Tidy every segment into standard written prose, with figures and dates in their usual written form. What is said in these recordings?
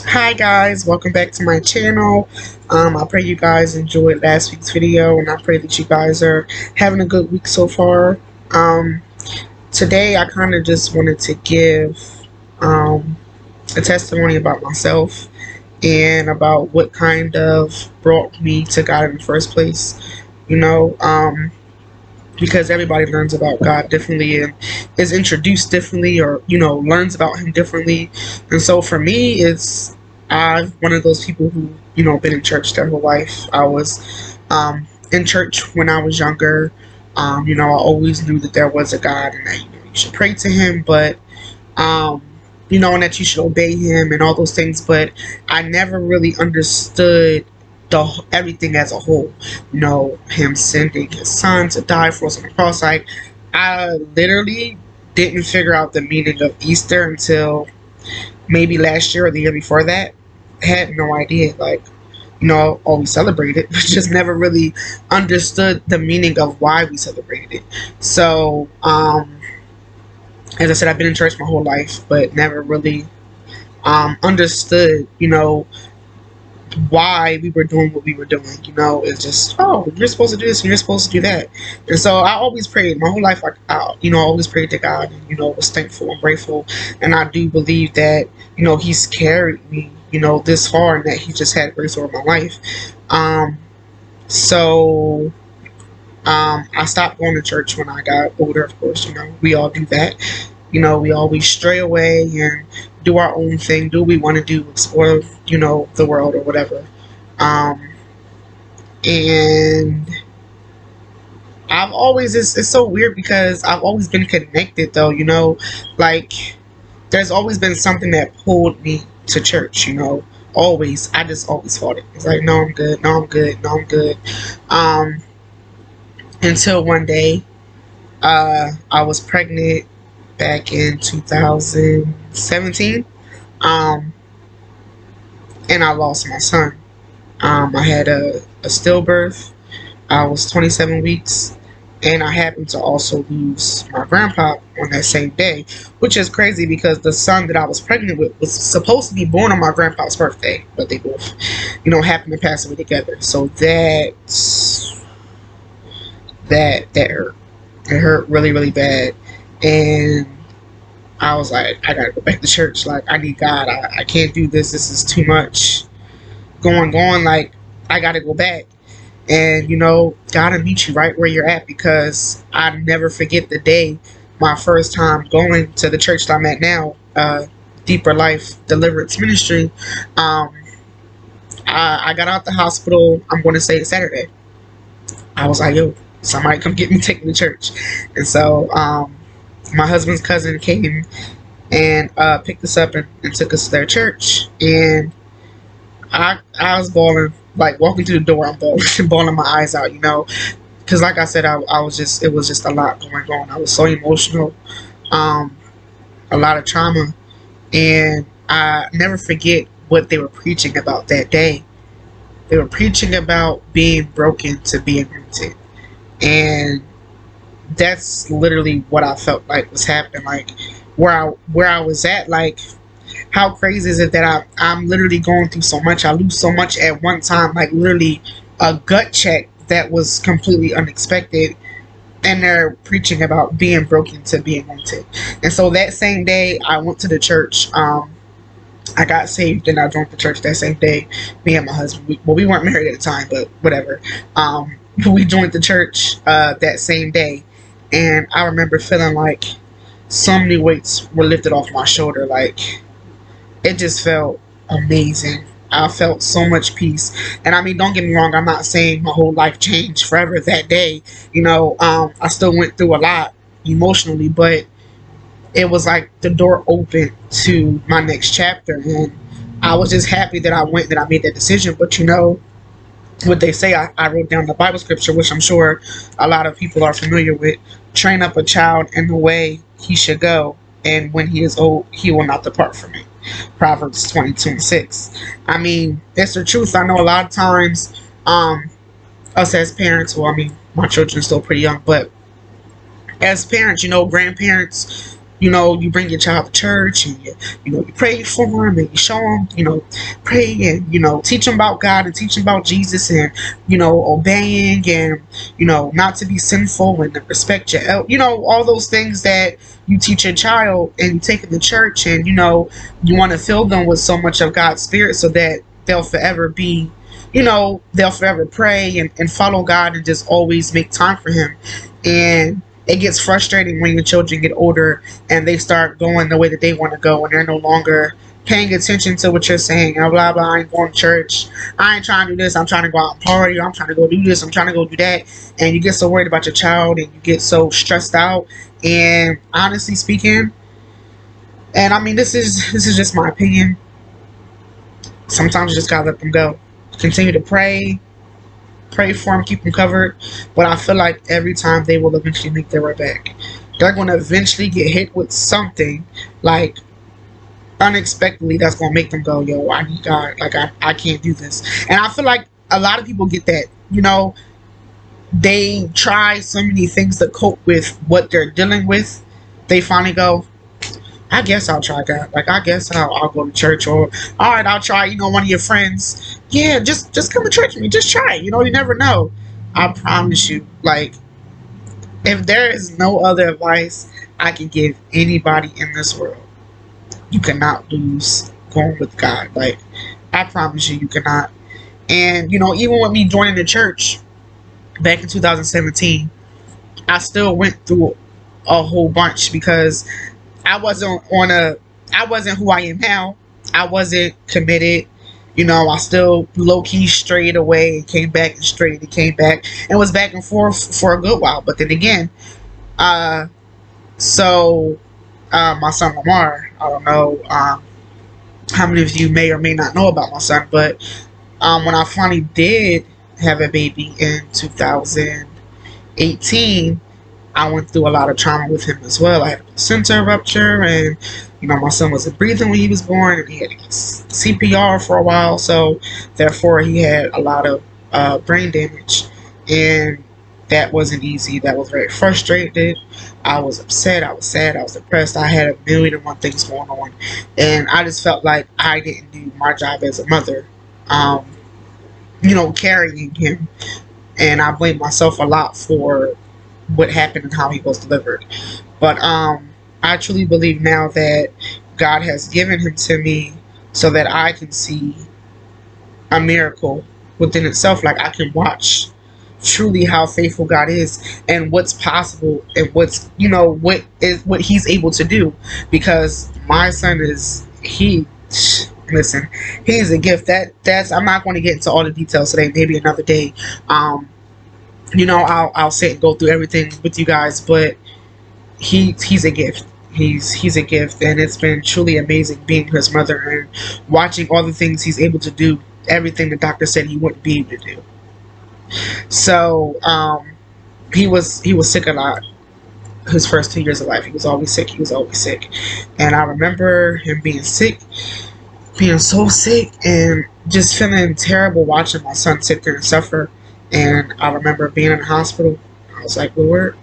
Hi guys, welcome back to my channel. I pray you guys enjoyed last week's video, and I pray that you guys are having a good week so far. Um, Today I kind of just wanted to give um, a testimony about myself and about what kind of brought me to God in the first place. You know, because everybody learns about God differently and is introduced differently, or learns about Him differently. And so for me, it's I'm one of those people who been in church their whole life. I was in church when I was younger. I always knew that there was a God and that you should pray to Him, but um, and that you should obey Him and all those things. But I never really understood everything as a whole. Him sending His Son to die for us on the cross. I literally didn't figure out the meaning of Easter until maybe last year or the year before that. I had no idea. Always celebrated, but just never really understood the meaning of why we celebrated it. So, as I said, I've been in church my whole life, but never really understood, why we were doing what we were doing. It's just, oh, you're supposed to do this and you're supposed to do that. And so I always prayed my whole life. I always prayed to God, and was thankful and grateful. And I do believe that He's carried me this far, and that He just had grace over my life. So I stopped going to church when I got older. Of course, we all do that. We always stray away and do our own thing, do what we want to do, explore, the world or whatever. Um, and it's so weird because I've always been connected though, like there's always been something that pulled me to church, always. I just always fought it. It's like, no, I'm good, no, I'm good, no, I'm good. Um, until one day, I was pregnant back in 2017. Um, and I lost my son. I had a stillbirth. I was 27 weeks, and I happened to also lose my grandpa on that same day, which is crazy because the son that I was pregnant with was supposed to be born on my grandpa's birthday, but they both, happened to pass away together. So that hurt. It hurt really, really bad, and I was like, I gotta go back to church. Like, I need God. I can't do this. This is too much going on. Like, I gotta go back. And, gotta meet you right where you're at, because I never forget the day, my first time going to the church that I'm at now, Deeper Life Deliverance Ministry. Um, I got out the hospital, I'm going to say Saturday. I was like, yo, somebody come get me, take me to church. And so, my husband's cousin came and picked us up and took us to their church. And I was bawling, like walking through the door. I'm bawling, bawling my eyes out, because like I said, I was just, it was just a lot going on. I was so emotional, um, a lot of trauma, and I never forget what they were preaching about that day. They were preaching about being broken to be anointed, and that's literally what I felt like was happening. Like where I was at, like how crazy is it that I'm literally going through so much. I lose so much at one time, like literally a gut check that was completely unexpected, and they're preaching about being broken to be anointed. And so that same day I went to the church. I got saved and I joined the church that same day. Me and my husband, we weren't married at the time, but whatever. We joined the church that same day, and I remember feeling like so many weights were lifted off my shoulder. Like, it just felt amazing. I felt so much peace. And I mean, don't get me wrong, I'm not saying my whole life changed forever that day. I still went through a lot emotionally, but it was like the door opened to my next chapter. And I was just happy that I went, that I made that decision. But what they say, I wrote down the Bible scripture, which I'm sure a lot of people are familiar with. Train up a child in the way he should go, and when he is old, he will not depart from it. Proverbs 22:6. I mean, it's the truth. I know a lot of times, us as parents, well, I mean, my children are still pretty young, but as parents, grandparents, You bring your child to church and you pray for them and you show them, pray and, teach them about God and teach them about Jesus and, obeying and, not to be sinful and to respect your, all those things that you teach your child and you take it to church and, you want to fill them with so much of God's spirit so that they'll forever be, they'll forever pray and follow God and just always make time for Him. And it gets frustrating when your children get older and they start going the way that they want to go and they're no longer paying attention to what you're saying. Blah, blah, blah, I ain't going to church. I ain't trying to do this. I'm trying to go out and party. I'm trying to go do this. I'm trying to go do that. And you get so worried about your child and you get so stressed out. And honestly speaking, and I mean, this is just my opinion. Sometimes you just gotta let them go. Continue to pray for them, keep them covered. But I feel like every time they will eventually make their way back. They're going to eventually get hit with something like unexpectedly that's going to make them go, yo, I need God. Like, I can't do this. And I feel like a lot of people get that. They try so many things to cope with what they're dealing with. They finally go, I guess I'll try God. Like, I guess I'll go to church, or all right, I'll try. One of your friends. Yeah, just come to church with me. Just try it. You never know. I promise you. Like, if there is no other advice I can give anybody in this world, you cannot lose going with God. Like, I promise you, you cannot. And even with me joining the church back in 2017, I still went through a whole bunch because I wasn't who I am now. I wasn't committed. I still low key strayed away and came back and strayed and came back and was back and forth for a good while. But then again, uh, so my son Lamar, I don't know how many of you may or may not know about my son, but when I finally did have a baby in 2018, I went through a lot of trauma with him as well. I had a placenta rupture, and my son wasn't breathing when he was born, and he had to get CPR for a while. So therefore, he had a lot of brain damage, and that wasn't easy. That was very frustrated. I was upset. I was sad. I was depressed. I had a million and one things going on, and I just felt like I didn't do my job as a mother. Carrying him, and I blame myself a lot for what happened and how he was delivered. But I truly believe now that God has given him to me so that I can see a miracle within itself. Like, I can watch truly how faithful God is and what's possible and what he's able to do. Because my son listen, he's a gift. That's I'm not going to get into all the details today. Maybe another day. I'll sit and go through everything with you guys, but he's a gift. He's a gift, and it's been truly amazing being his mother and watching all the things he's able to do. Everything the doctor said he wouldn't be able to do. So he was sick a lot. His first 2 years of life, he was always sick. And I remember him being sick, being so sick, and just feeling terrible watching my son sit there and suffer. And I remember being in the hospital. I was like, Lord,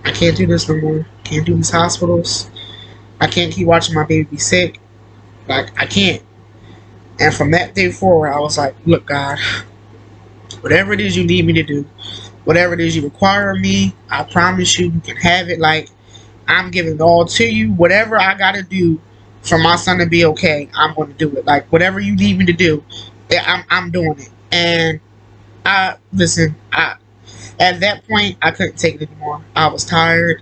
I can't do this no more. I can't do these hospitals. I can't keep watching my baby be sick. Like, I can't. And from that day forward, I was like, look, God, whatever it is you need me to do, whatever it is you require of me, I promise you, you can have it. Like, I'm giving it all to you. Whatever I got to do for my son to be okay, I'm going to do it. Like, whatever you need me to do, I'm doing it. And at that point, I couldn't take it anymore. I was tired,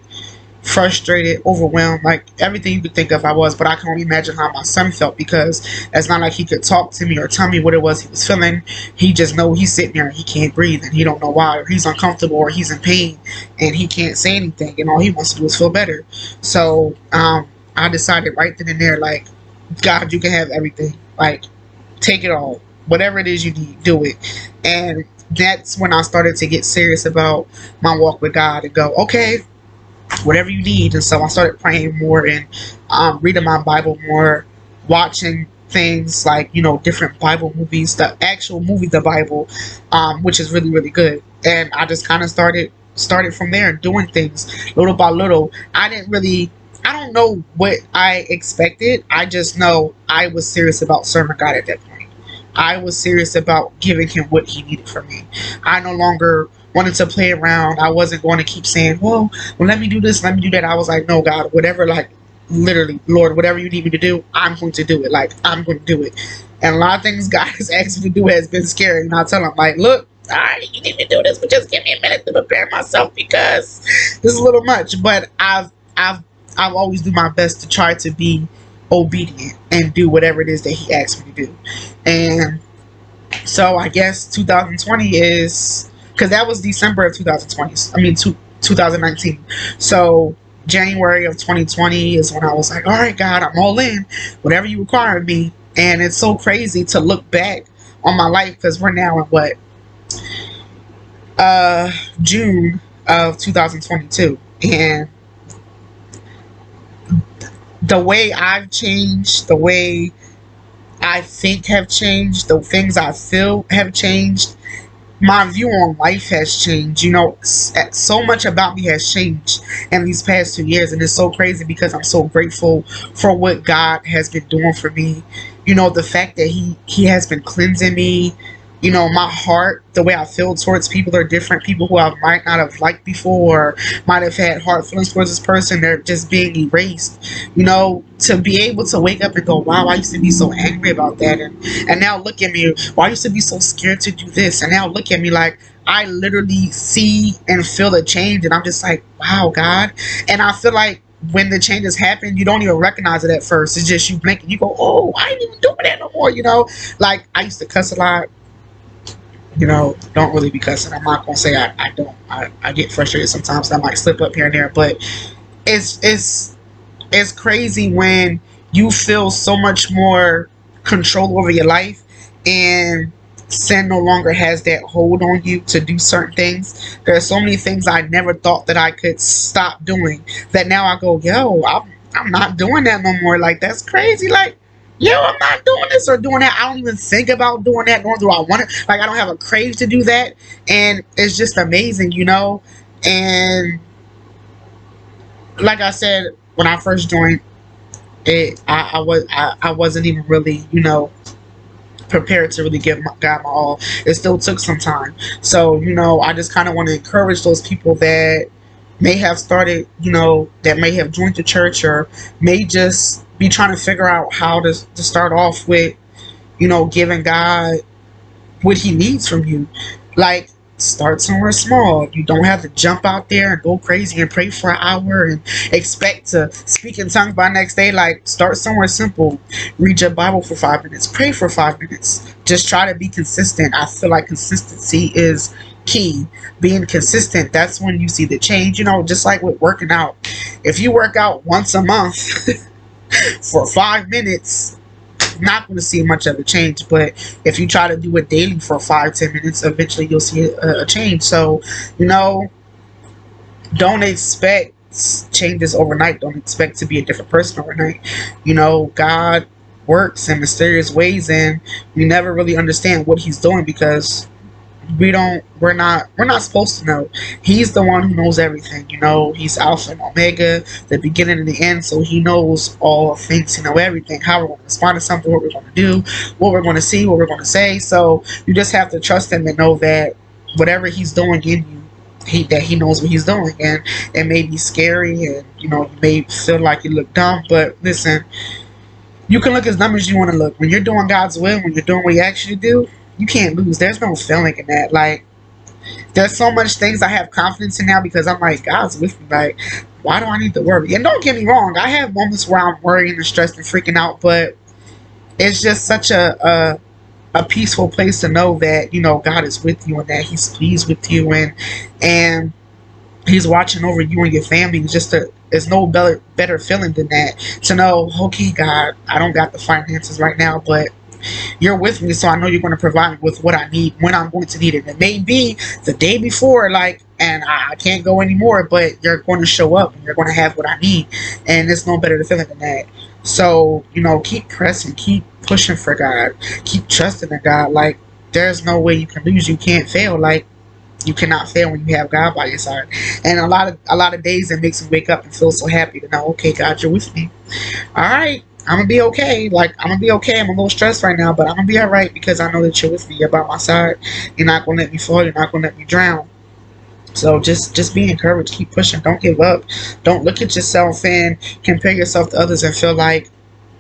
frustrated, overwhelmed, like everything you could think of I was, but I can only imagine how my son felt, because it's not like he could talk to me or tell me what it was he was feeling. He just know he's sitting there and he can't breathe and he don't know why, or he's uncomfortable or he's in pain and he can't say anything, and all he wants to do is feel better. So I decided right then and there, like, God, you can have everything. Like, take it all. Whatever it is you need, do it. And that's when I started to get serious about my walk with God and go, okay, whatever you need. And so I started praying more and reading my Bible more, watching things like, different Bible movies, the actual movie, The Bible, which is really, really good. And I just kind of started started from there, doing things little by little. I don't know what I expected. I just know I was serious about serving God at that point. I was serious about giving him what he needed from me. I no longer wanted to play around. I wasn't going to keep saying, well, let me do this, let me do that. I was like, no, God, whatever, like, literally, Lord, whatever you need me to do, I'm going to do it. Like, I'm going to do it. And a lot of things God has asked me to do has been scary. And I tell him, like, look, all right, you need me to do this, but just give me a minute to prepare myself because this is a little much. But I've always do my best to try to be obedient and do whatever it is that he asks me to do. And so I guess 2020 is, because that was December of 2020. I mean, 2019. So January of 2020 is when I was like, all right, God, I'm all in. Whatever you require of me. And it's so crazy to look back on my life because we're now in what? June of 2022. And the way I've changed, the way I think have changed, the things I feel have changed, my view on life has changed. You know, so much about me has changed in these past 2 years, and it's so crazy because I'm so grateful for what God has been doing for me. You know, the fact that He has been cleansing me. You know, my heart, the way I feel towards people are different. People who I might not have liked before, or might have had hard feelings towards this person, they're just being erased. You know, to be able to wake up and go, wow, I used to be so angry about that. And now look at me. Well, I used to be so scared to do this. And now look at me, like, I literally see and feel a change. And I'm just like, wow, God. And I feel like when the changes happen, you don't even recognize it at first. It's just you blink and you go, oh, I ain't even doing that no more. You know, like I used to cuss a lot. You know, don't really be cussing. I'm not gonna say I don't. I get frustrated sometimes. I might slip up here and there, but it's crazy when you feel so much more control over your life, and sin no longer has that hold on you to do certain things. There are so many things I never thought that I could stop doing that now I go, yo, I'm not doing that no more. Like, that's crazy. Like, yo, I'm not doing this or doing that. I don't even think about doing that, nor do I want it. Like, I don't have a crave to do that. And it's just amazing, you know? And like I said, when I first joined it, I wasn't even really, you know, prepared to really give God my all. It still took some time. So, you know, I just kind of want to encourage those people that may have started, you know, that may have joined the church or may just be trying to figure out how to start off with, you know, giving God what he needs from you. Like, start somewhere small. You don't have to jump out there and go crazy and pray for an hour and expect to speak in tongues by next day. Like, start somewhere simple. Read your Bible for 5 minutes. Pray for 5 minutes. Just try to be consistent. I feel like consistency is key. Being consistent, that's when you see the change. You know, just like with working out. If you work out once a month for 5 minutes, not going to see much of a change. But if you try to do it daily for 5-10 minutes, eventually you'll see a change. So, you know, don't expect changes overnight. Don't expect to be a different person overnight. You know, God works in mysterious ways, and we never really understand what he's doing because we're not supposed to know. He's the one who knows everything. You know, he's Alpha and Omega, the beginning and the end, so he knows all things. He knows everything, how we're going to respond to something, what we're going to do, what we're going to see, what we're going to say. So you just have to trust him and know that whatever he's doing in you, he knows what he's doing. And it may be scary, and you know, you may feel like you look dumb, but listen, you can look as dumb as you want to look. When you're doing God's will, when you're doing what he actually do, you can't lose. There's no feeling in that. Like, there's so much things I have confidence in now because I'm like, God's with me. Like, why do I need to worry? And don't get me wrong, I have moments where I'm worrying and stressed and freaking out, but it's just such a peaceful place to know that, you know, God is with you and that he's pleased with you, and he's watching over you and your family. It's just there's no better feeling than that, to know, okay, God, I don't got the finances right now, but you're with me, so I know you're going to provide me with what I need when I'm going to need it. It may be the day before, like, and I can't go anymore, but you're going to show up and you're going to have what I need, and there's no better feeling than that. So, you know, keep pressing, keep pushing for God, keep trusting in God. Like, there's no way you can lose, you can't fail. Like, You cannot fail when you have God by your side. And a lot of days it makes me wake up and feel so happy to know, okay, God, you're with me. All right, I'm gonna be okay. Like, I'm gonna be okay. I'm a little stressed right now, but I'm gonna be all right because I know that you're with me. You're by my side. You're not gonna let me fall. You're not gonna let me drown. So just be encouraged. Keep pushing. Don't give up. Don't look at yourself and compare yourself to others and feel like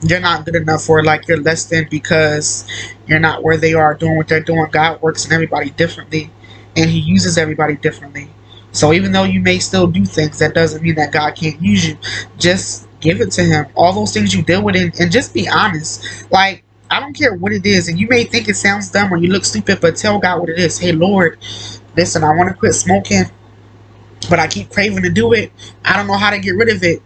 you're not good enough or like you're less than because you're not where they are doing what they're doing. God works in everybody differently, and He uses everybody differently. So even though you may still do things, that doesn't mean that God can't use you. Just give it to Him. All those things you deal with, and just be honest. Like, I don't care what it is, and you may think it sounds dumb or you look stupid, but tell God what it is. Hey, Lord, listen, I want to quit smoking, but I keep craving to do it. I don't know how to get rid of it.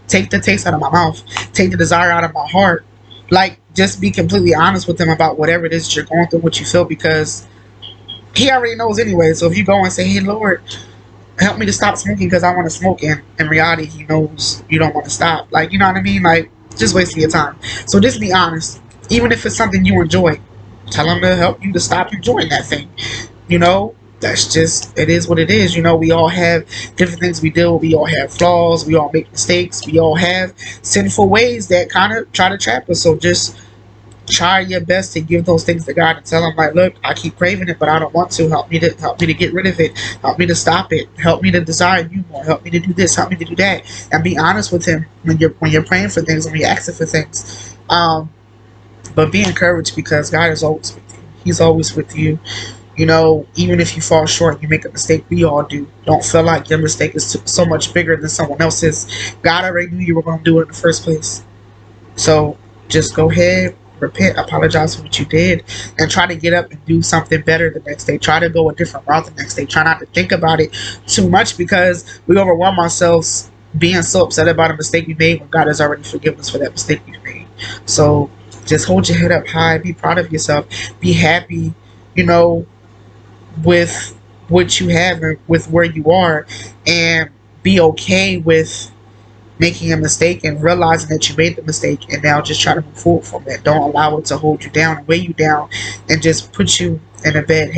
Take the taste out of my mouth. Take the desire out of my heart. Like, just be completely honest with Him about whatever it is that you're going through, what you feel, because He already knows anyway. So if you go and say, hey, Lord, help me to stop smoking because I want to smoke, and in reality, He knows you don't want to stop. Like, you know what I mean? Like, just wasting your time. So just be honest. Even if it's something you enjoy, tell Him to help you to stop enjoying that thing. You know, that's just, it is what it is. You know, we all have different things we do. We all have flaws. We all make mistakes. We all have sinful ways that kind of try to trap us. So just try your best to give those things to God and tell Him, like, look, I keep craving it, but I don't want to. Help me to get rid of it. Help me to stop it. Help me to desire you more. Help me to do this. Help me to do that. And be honest with Him when you're praying for things and when you're asking for things. But be encouraged because God is always with you. He's always with you. You know, even if you fall short, you make a mistake. We all do. Don't feel like your mistake is so much bigger than someone else's. God already knew you were going to do it in the first place. So just go ahead, repent, apologize for what you did, and try to get up and do something better the next day. Try to go a different route the next day. Try not to think about it too much because we overwhelm ourselves being so upset about a mistake we made when God has already forgiven us for that mistake we made. So just hold your head up high. Be proud of yourself. Be happy, you know, with what you have and with where you are, and be okay with making a mistake and realizing that you made the mistake, and now just try to move forward from that. Don't allow it to hold you down and weigh you down and just put you in a bed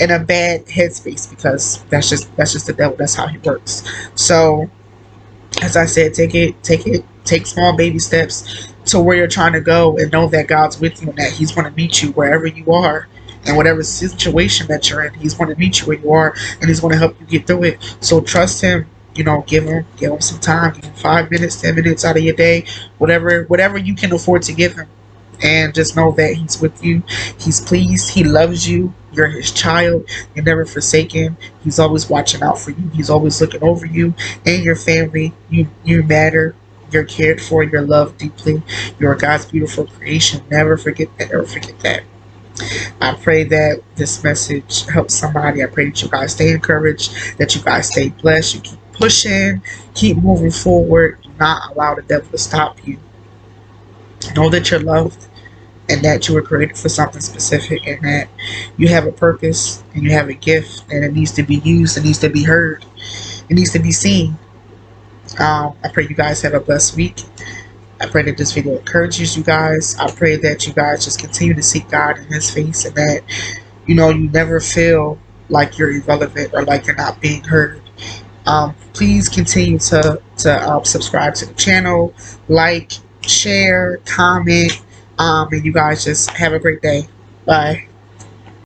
in a bad headspace, because that's just the devil. That's how he works. So as I said, take small baby steps to where you're trying to go, and know that God's with you and that He's going to meet you wherever you are. And whatever situation that you're in, He's going to meet you where you are, and He's going to help you get through it. So trust Him. You know, give him some time. Give him 5 minutes, 10 minutes out of your day, whatever you can afford to give Him, and just know that He's with you. He's pleased. He loves you. You're His child. You're never forsaken. He's always watching out for you. He's always looking over you and your family. You matter. You're cared for. You're loved deeply. You're God's beautiful creation. Never forget that. Never forget that. I pray that this message helps somebody. I pray that you guys stay encouraged, that you guys stay blessed, you keep pushing, keep moving forward. Do not allow the devil to stop you. Know that you're loved and that you were created for something specific, and that you have a purpose and you have a gift, and it needs to be used, it needs to be heard, it needs to be seen. I pray you guys have a blessed week. I pray that this video encourages you guys. I pray that you guys just continue to seek God in His face, and that, you know, you never feel like you're irrelevant or like you're not being heard. Please continue to subscribe to the channel, like, share, comment, and you guys just have a great day. Bye.